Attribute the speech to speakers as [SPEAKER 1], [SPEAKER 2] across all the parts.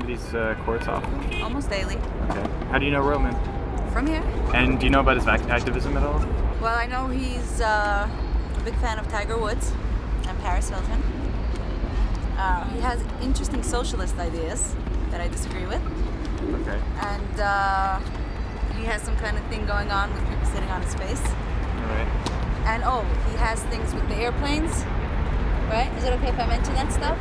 [SPEAKER 1] these courts often?
[SPEAKER 2] Almost daily.
[SPEAKER 1] Okay. How do you know Roman?
[SPEAKER 2] From here.
[SPEAKER 1] And do you know about his activism at all?
[SPEAKER 2] Well, I know he's a big fan of Tiger Woods and Paris Hilton. He has interesting socialist ideas that I disagree with.
[SPEAKER 1] Okay.
[SPEAKER 2] And he has some kind of thing going on with people sitting on his face.
[SPEAKER 1] All right.
[SPEAKER 2] And he has things with the airplanes. Right? Is it okay if I mention that stuff?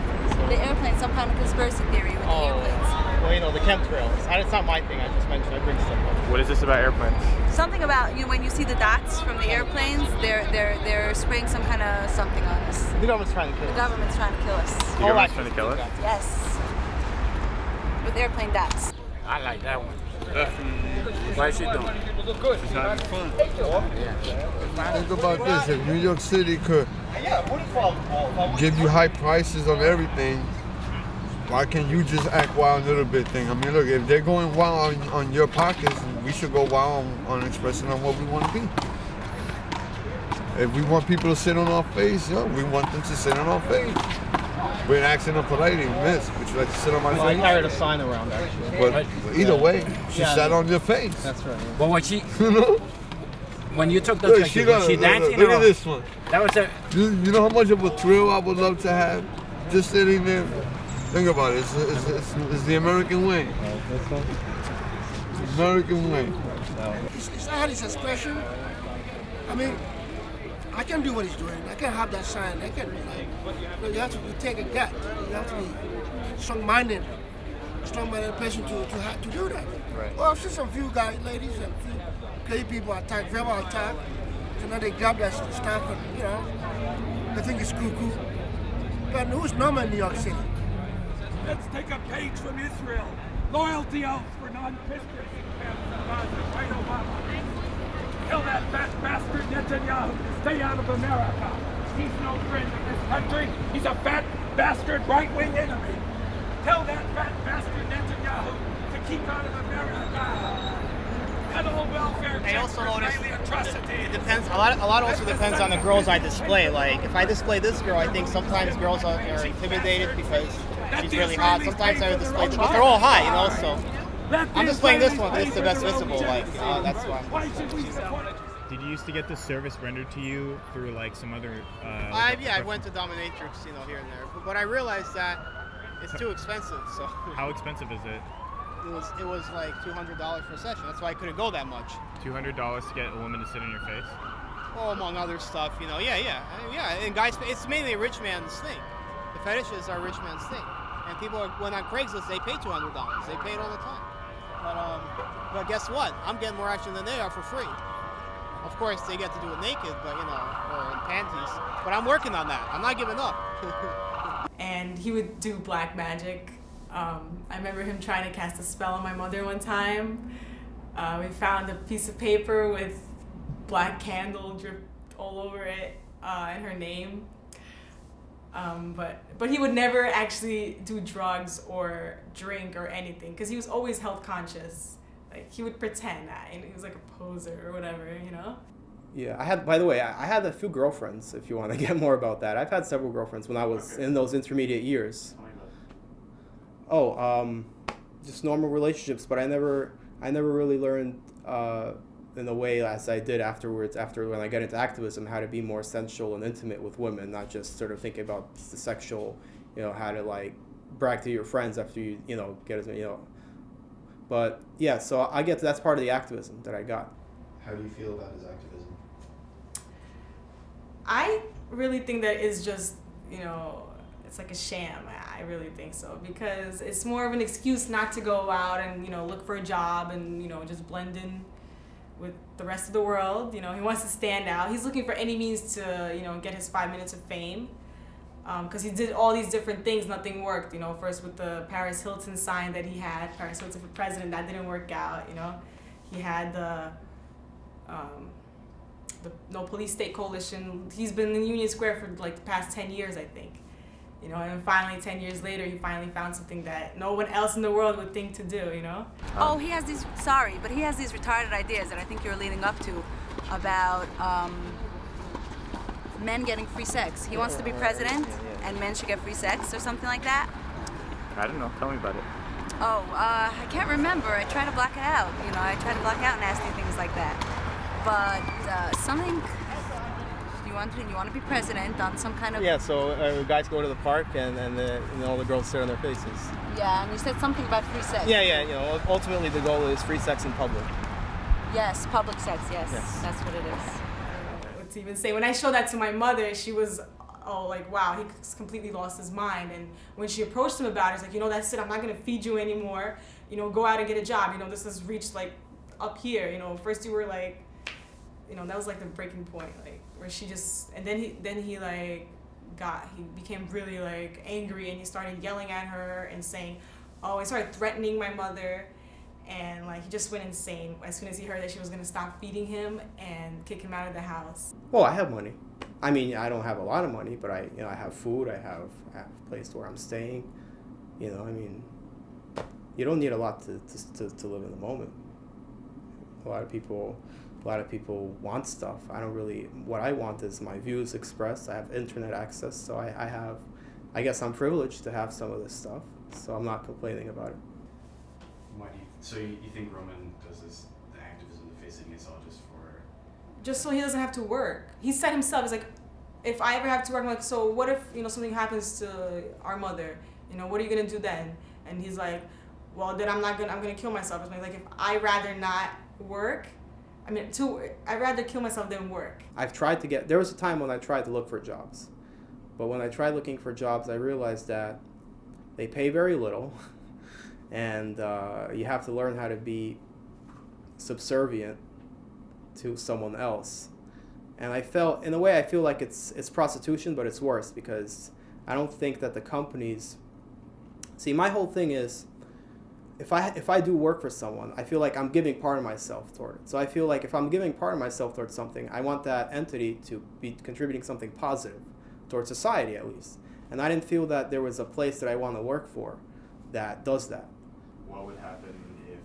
[SPEAKER 2] The airplanes, some kind of conspiracy theory with the airplanes.
[SPEAKER 3] Well, you know, the chemtrails. It's not my thing. I just mentioned I bring stuff up.
[SPEAKER 1] What is this about airplanes?
[SPEAKER 2] Something about when you see the dots from the airplanes, they're spraying some kind of something on us.
[SPEAKER 3] The government's trying to kill us.
[SPEAKER 2] The government's trying to kill us.
[SPEAKER 1] The government's trying to kill us?
[SPEAKER 2] Yes. With airplane dots.
[SPEAKER 4] I like that one. Why is she doing it? She's having fun.
[SPEAKER 5] Think about this, if New York City could give you high prices on everything, why can't you just act wild a little bit thing? I mean, look, if they're going wild on your pockets, we should go wild on expressing on what we want to be. If we want people to sit on our face, we want them to sit on our face. We're asking them politely, miss, would you like to sit on my face?
[SPEAKER 3] I carried a sign around, actually.
[SPEAKER 5] But either way, she sat on your face.
[SPEAKER 3] That's right. Yeah.
[SPEAKER 4] But when she, when you took
[SPEAKER 5] Look,
[SPEAKER 4] those pictures, was she dancing?
[SPEAKER 5] Look at this one.
[SPEAKER 4] That was a.
[SPEAKER 5] You know how much of a thrill I would love to have just sitting there? Think about it. It's the American way. American way.
[SPEAKER 6] It's not his expression. I mean, I can do what he's doing. I can have that sign. I can, you have to take a gut. You have to be strong-minded person to do that.
[SPEAKER 1] Right.
[SPEAKER 6] Well, I've seen some few guys, ladies, and few gay people attack, verbal attack. So now they grab that stuff and, they think it's cool. But who's normal in New York City?
[SPEAKER 7] Let's take a page from Israel. Loyalty oath for non-Christians. Right, Obama. Kill that fat bastard Netanyahu. Stay out of America. He's no friend of this country. He's a fat bastard right-wing enemy. Tell that fat bastard Netanyahu to keep out of America. Federal welfare checks for Israeli atrocities.
[SPEAKER 3] It depends. A lot also depends on the girls I display. Like, if I display this girl, I think sometimes girls are intimidated because she's really hot. Sometimes I would display them, but they're all high, so. I'm displaying this one because it's the best visible. That's why.
[SPEAKER 1] Did you used to get this service rendered to you through some other?
[SPEAKER 3] I went to dominatrix, here and there, but I realized that it's too expensive. So.
[SPEAKER 1] How expensive is it?
[SPEAKER 3] It was like $200 for a session. That's why I couldn't go that much.
[SPEAKER 1] $200 to get a woman to sit on your face?
[SPEAKER 3] Well, among other stuff, yeah. And guys, it's mainly a rich man's thing. The fetishes are a rich man's thing, and people when on Craigslist they pay $200. They pay it all the time. But guess what? I'm getting more action than they are for free. Of course, they get to do it naked, but or in panties. But I'm working on that. I'm not giving up.
[SPEAKER 8] And he would do black magic. I remember him trying to cast a spell on my mother one time. We found a piece of paper with black candle dripped all over it and her name. But he would never actually do drugs or drink or anything because he was always health conscious. Like he would pretend that he was like a poser or whatever,
[SPEAKER 9] Yeah, by the way, I had a few girlfriends, if you want to get more about that. I've had several girlfriends when I was in those intermediate years. Just normal relationships, but I never really learned in a way as I did afterwards, after when I got into activism, how to be more sensual and intimate with women, not just sort of thinking about the sexual, how to brag to your friends after you, get as But yeah, so I get that's part of the activism that I got.
[SPEAKER 10] How do you feel about his activism?
[SPEAKER 8] I really think that it's just, it's like a sham. I really think so because it's more of an excuse not to go out and, look for a job and, just blend in with the rest of the world. He wants to stand out. He's looking for any means to, get his 5 minutes of fame. Because he did all these different things, nothing worked. First with the Paris Hilton sign that he had, Paris Hilton for president, that didn't work out. He had the No Police State Coalition. He's been in Union Square for the past 10 years, I think. And finally 10 years later, he finally found something that no one else in the world would think to do.
[SPEAKER 2] He has these retarded ideas that I think you're leading up to about men getting free sex. He wants to be president, and men should get free sex or something like that.
[SPEAKER 1] I don't know. Tell me about it.
[SPEAKER 2] Oh, I can't remember. I try to block it out. You know, I try to block out nasty things like that. But something you want to be president on some kind of.
[SPEAKER 9] Yeah. So guys go to the park and all the girls sit on their faces.
[SPEAKER 2] Yeah, and you said something about free sex.
[SPEAKER 9] Yeah. You know, ultimately the goal is free sex in public.
[SPEAKER 2] Yes, public sex. Yes, that's what it is.
[SPEAKER 8] What to even say? When I showed that to my mother, she was, oh, like, wow, he's completely lost his mind. And when she approached him about it, it's like, you know, that's it. I'm not gonna feed you anymore. You know, go out and get a job. You know, this has reached like up here. You know, first you were like, you know, that was like the breaking point, like where she just, and then he became really like angry, and he started yelling at her and saying, oh, he started threatening my mother. And like he just went insane as soon as he heard that she was gonna stop feeding him and kick him out of the house.
[SPEAKER 9] Well, I have money. I mean, I don't have a lot of money, but I have food. I have a place where I'm staying. You know, I mean, you don't need a lot to live in the moment. A lot of people want stuff. I don't really. What I want is my views expressed. I have internet access, so I guess I'm privileged to have some of this stuff. So I'm not complaining about it.
[SPEAKER 10] Why do you? So you think Roman does this, the activism, the facing, it's all
[SPEAKER 8] just so he doesn't have to work. He said himself, he's like, if I ever have to work, I'm like, so what if, you know, something happens to our mother? You know, what are you gonna do then? And he's like, well, then I'm gonna kill myself. It's like, if I rather not work, I'd rather kill myself than work. There was a time when I tried to look for jobs. But when I tried looking for jobs, I realized that they pay very little. And you have to learn how to be subservient to someone else. And I feel like it's prostitution, but it's worse, because I don't think that the companies. See, my whole thing is, if I do work for someone, I feel like I'm giving part of myself toward it. So I feel like if I'm giving part of myself towards something, I want that entity to be contributing something positive towards society, at least. And I didn't feel that there was a place that I want to work for that does that.
[SPEAKER 10] What would happen if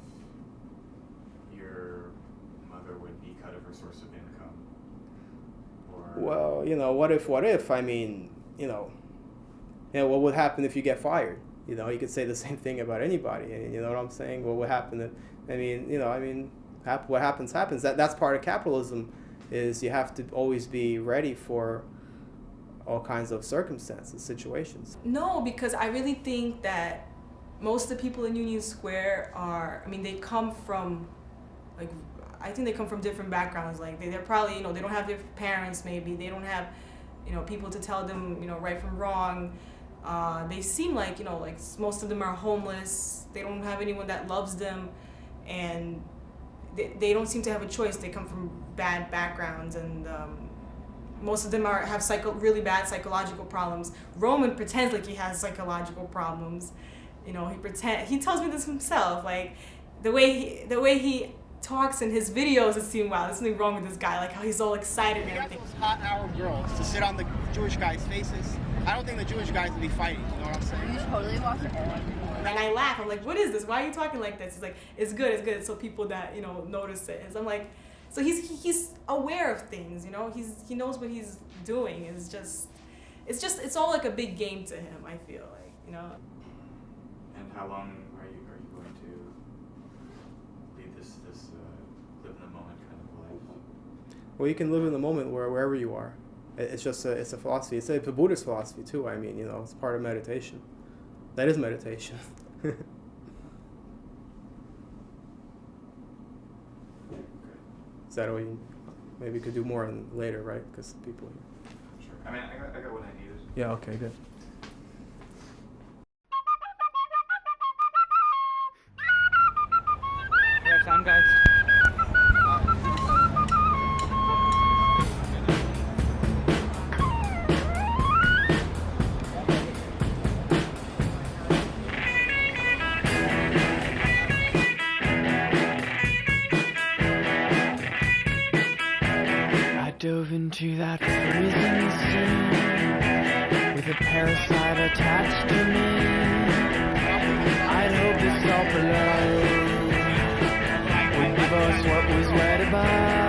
[SPEAKER 10] your mother would be cut of her source of income?
[SPEAKER 9] Well, you know, what if? I mean, you know, what would happen if you get fired? You know, you could say the same thing about anybody. And you know what I'm saying? What would happen if? What happens. That's part of capitalism, is you have to always be ready for all kinds of circumstances, situations.
[SPEAKER 8] No, because I really think that most of the people in Union Square they come from, like, I think they come from different backgrounds. Like, they're probably, you know, they don't have their parents, maybe. They don't have, you know, people to tell them, you know, right from wrong. They seem like, you know, like most of them are homeless. They don't have anyone that loves them. And they don't seem to have a choice. They come from bad backgrounds, and most of them have really bad psychological problems. Roman pretends like he has psychological problems. You know, he tells me this himself. Like, the way he talks in his videos, it seems, wow, there's something wrong with this guy. Like, how he's all excited and everything.
[SPEAKER 3] Those hot Arab girls to sit on the Jewish guys' faces. I don't think the Jewish guys would be fighting. You know what I'm saying?
[SPEAKER 2] You totally walked it.
[SPEAKER 8] And I laugh. I'm like, what is this? Why are you talking like this? He's like, it's good. It's so people that, you know, notice it. And so I'm like, so he's aware of things. You know, he knows what he's doing. It's all like a big game to him. I feel like, you know.
[SPEAKER 10] And how long are you going to lead this live in the moment kind of life?
[SPEAKER 9] Well, you can live in the moment wherever you are. It's a philosophy. It's a Buddhist philosophy too. I mean, you know, it's part of meditation. That is meditation. Is that what you maybe could do more later, right? Because people.
[SPEAKER 10] Sure. I mean, I got what I needed.
[SPEAKER 9] Yeah. Okay. Good.
[SPEAKER 1] Sound guys.
[SPEAKER 11] I dove into that prison scene with a parasite attached to me. I'd hope to stop below. Give us what was read about.